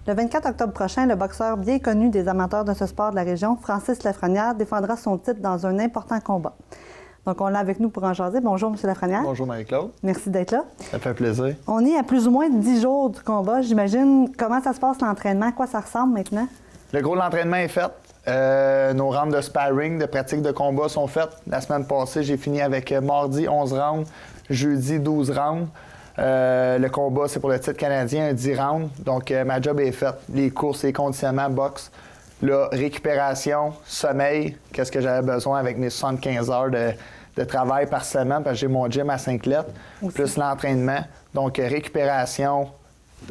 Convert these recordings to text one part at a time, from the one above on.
Le 24 octobre prochain, le boxeur bien connu des amateurs de ce sport de la région, Francis Lafrenière, défendra son titre dans un important combat. Donc, on l'a avec nous pour en jaser. Bonjour, M. Lafrenière. Bonjour, Marie-Claude. Merci d'être là. Ça fait plaisir. On est à plus ou moins 10 jours du combat. J'imagine comment ça se passe l'entraînement, à quoi ça ressemble maintenant? Le gros de l'entraînement est fait. Nos rounds de sparring, de pratique de combat sont faites. La semaine passée, j'ai fini avec mardi 11 rounds, jeudi 12 rounds. Le combat, c'est pour le titre canadien, 10 rounds. Donc, ma job est faite. Les courses, les conditionnements, boxe. Là, récupération, sommeil, qu'est-ce que j'avais besoin avec mes 75 heures de travail par semaine, parce que j'ai mon gym à Sainte-Lettre, plus l'entraînement. Donc, récupération,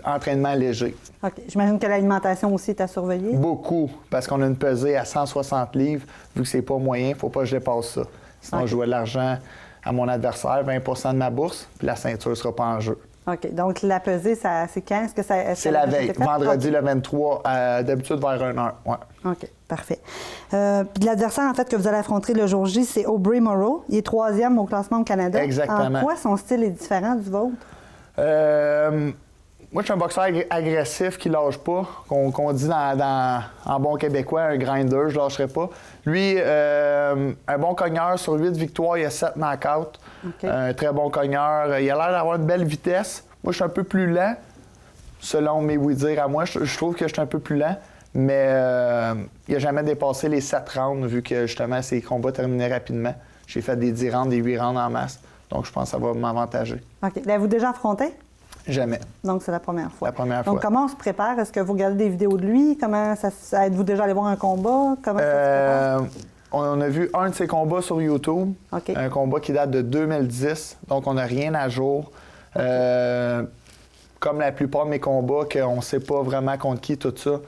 entraînement léger. OK. J'imagine que l'alimentation aussi est à surveiller? Beaucoup, parce qu'on a une pesée à 160 livres. Vu que c'est pas moyen, il ne faut pas que je dépasse ça. Sinon, je jouais de l'argent à mon adversaire, 20 de ma bourse, puis la ceinture ne sera pas en jeu. OK. Donc, la pesée, c'est quand? Est-ce que ça, c'est la veille, vendredi le 23, d'habitude vers 1h. Ouais. OK, parfait. Puis l'adversaire, en fait, que vous allez affronter le jour J, c'est Aubrey Morrow. Il est 3e au classement au Canada. Exactement. En quoi son style est différent du vôtre? Moi, je suis un boxeur agressif qui ne lâche pas, qu'on dit en bon québécois, un grinder, je ne lâcherai pas. Lui, un bon cogneur, sur 8 victoires, il a 7 knockouts. Okay. Un très bon cogneur. Il a l'air d'avoir une belle vitesse. Moi, je suis un peu plus lent, selon mes oui-dire à moi. Je trouve que je suis un peu plus lent, mais il n'a jamais dépassé les 7 rounds, vu que, justement, ses combats terminaient rapidement. J'ai fait des 10 rounds, des 8 rounds en masse. Donc, je pense que ça va m'avantager. OK. L'avez-vous déjà affronté? Jamais. Donc, c'est la première fois. La première fois. Donc, comment on se prépare? Est-ce que vous regardez des vidéos de lui? Comment ça êtes-vous déjà allé voir un combat? Comment ça se prépare? On a vu un de ses combats sur YouTube. Okay. Un combat qui date de 2010. Donc, on n'a rien à jour. Comme la plupart de mes combats, qu'on ne sait pas vraiment contre qui, tout ça,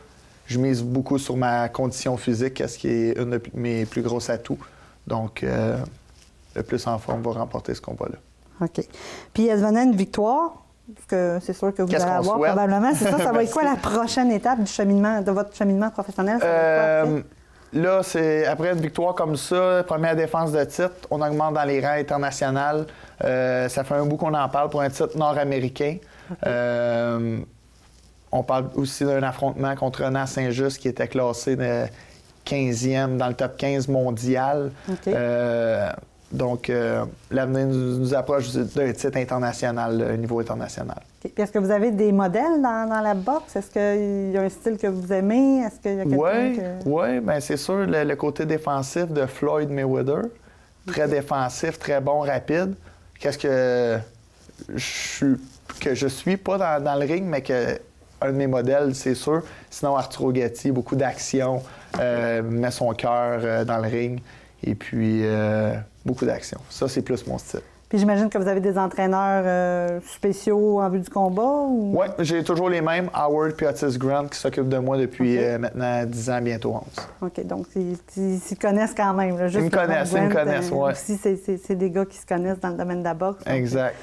je mise beaucoup sur ma condition physique, ce qui est une de mes plus grosses atouts. Donc, le plus en forme va remporter ce combat-là. OK. Puis, elle venait une victoire. Que c'est sûr que vous allez avoir souhaite? Probablement. C'est ça, ça va être quoi la prochaine étape du cheminement, de votre cheminement professionnel? Ça va être quoi, là, c'est après une victoire comme ça, première défense de titre, on augmente dans les rangs internationaux. Ça fait un bout qu'on en parle pour un titre nord-américain. Okay. On parle aussi d'un affrontement contre Renan Saint-Just qui était classé 15e dans le top 15 mondial. Okay. Donc, l'avenir nous approche d'un titre international, un niveau international. Okay. Puis est-ce que vous avez des modèles dans la boxe? Est-ce qu'il y a un style que vous aimez? Est-ce qu'il y a quelqu'un Oui, bien c'est sûr, le côté défensif de Floyd Mayweather. Très défensif, très bon, rapide. Qu'est-ce que je suis pas dans le ring, mais que un de mes modèles, c'est sûr. Sinon, Arturo Gatti, beaucoup d'action, met son cœur dans le ring. Et puis, beaucoup d'action. Ça, c'est plus mon style. Puis j'imagine que vous avez des entraîneurs spéciaux en vue du combat? Ou... Oui, j'ai toujours les mêmes, Howard et Otis Grant, qui s'occupent de moi depuis maintenant 10 ans, bientôt 11. OK, donc ils s'y connaissent quand même. Là, juste ils me connaissent, oui. Aussi, c'est des gars qui se connaissent dans le domaine de la boxe. Exact.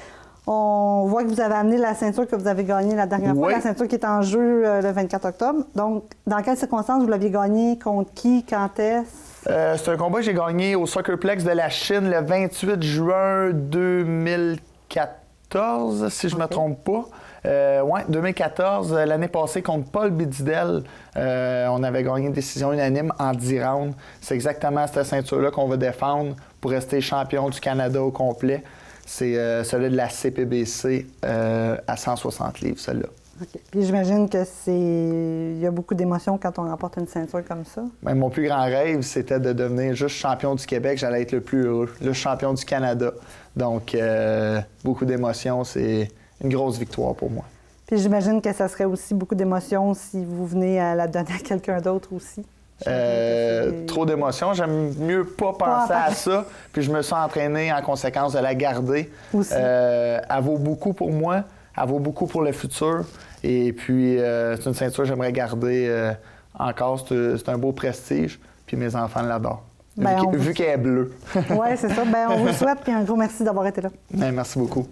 On voit que vous avez amené la ceinture que vous avez gagnée la dernière fois, la ceinture qui est en jeu le 24 octobre. Donc, dans quelles circonstances vous l'aviez gagnée? Contre qui? Quand est-ce? C'est un combat que j'ai gagné au Soccerplex de la Chine le 28 juin 2014, si je ne me trompe pas. Oui, 2014, l'année passée, contre Paul Bididel, on avait gagné une décision unanime en 10 rounds. C'est exactement cette ceinture-là qu'on va défendre pour rester champion du Canada au complet. C'est celui de la CPBC à 160 livres, celle-là. OK. Puis j'imagine que il y a beaucoup d'émotions quand on remporte une ceinture comme ça. Bien, mon plus grand rêve, c'était de devenir juste champion du Québec. J'allais être le plus heureux, le champion du Canada. Donc, beaucoup d'émotions. C'est une grosse victoire pour moi. Puis j'imagine que ça serait aussi beaucoup d'émotions si vous venez à la donner à quelqu'un d'autre aussi. Trop d'émotions. J'aime mieux pas penser à ça. Puis je me suis entraîné en conséquence de la garder. Aussi. Elle vaut beaucoup pour moi. Elle vaut beaucoup pour le futur. Et puis, c'est une ceinture que j'aimerais garder encore. C'est un beau prestige. Puis mes enfants l'adorent. Vu qu'elle est bleue. Oui, c'est ça. Bien, on vous le souhaite. Puis un gros merci d'avoir été là. Bien, merci beaucoup.